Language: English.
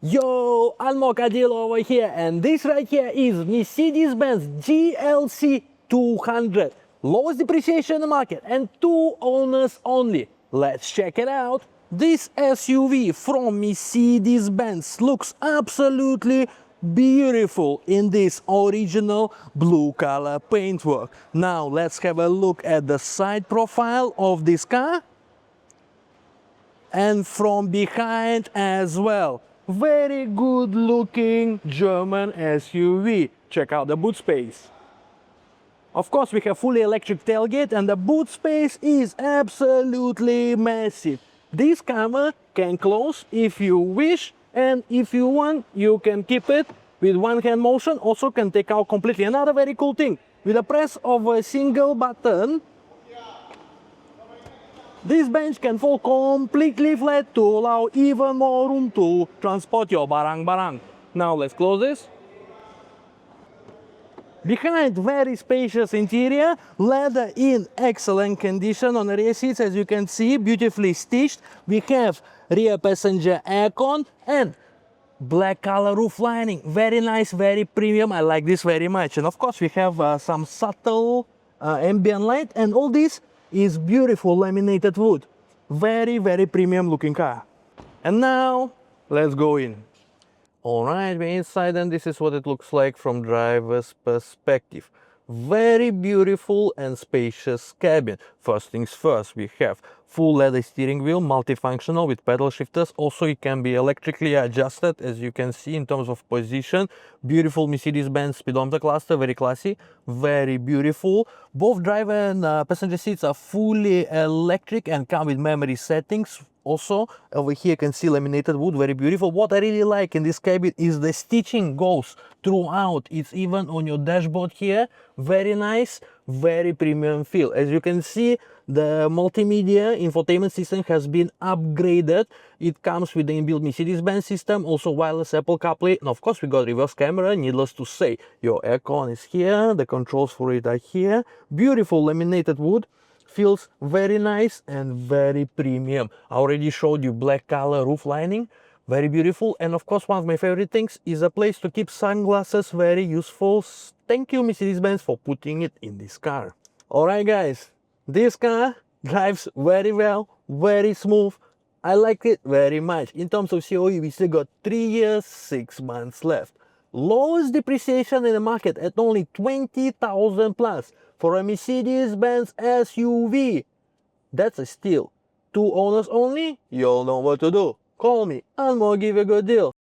Yo, 𝐷𝐿 over here, and this right here is Mercedes-Benz GLC200. Lowest depreciation in the market and 2 owners only. Let's check it out. This SUV from Mercedes-Benz looks absolutely beautiful in this original blue color paintwork. Now let's have a look at the side profile of this car and from behind as well. Very good looking German SUV. Check out the boot space. Of course, we have fully electric tailgate and the boot space is absolutely massive. This camera can close if you wish, and if you want, you can keep it with one hand motion, also can take out completely. Another very cool thing, with the press of a single button, this bench can fall completely flat to allow even more room to transport your barang-barang. Now let's close this. Behind, very spacious interior, leather in excellent condition on the rear seats, as you can see, beautifully stitched. We have rear passenger aircon and black color roof lining. Very nice, very premium. I like this very much. And of course, we have some subtle ambient light, and all this is beautiful laminated wood. Very, very premium looking car. And now let's go in. Alright, we're inside and this is what it looks like from driver's perspective. Very beautiful and spacious cabin. First things first, we have full leather steering wheel, multifunctional with pedal shifters. Also, it can be electrically adjusted, as you can see in terms of position. Beautiful Mercedes-Benz speedometer cluster, very classy, very beautiful. Both driver and passenger seats are fully electric and come with memory settings. Also, over here you can see laminated wood, very beautiful. What I really like in this cabin is the stitching goes throughout. It's even on your dashboard here. Very nice, very premium feel. As you can see, the multimedia infotainment system has been upgraded. It comes with the inbuilt Mercedes-Benz system, also wireless Apple CarPlay, and of course we got reverse camera, needless to say. Your aircon is here, the controls for it are here. Beautiful laminated wood. Feels very nice and very premium. I already showed you black color roof lining, very beautiful. And of course, one of my favorite things is a place to keep sunglasses, very useful. Thank you Mercedes-Benz for putting it in this car. Alright guys, this car drives very well, very smooth. I like it very much. In terms of COE, we still got 3 years, 6 months left. Lowest depreciation in the market at only 20,000 plus. For a Mercedes-Benz SUV, that's a steal. 2 owners only, you'll know what to do. Call me and we'll give you a good deal.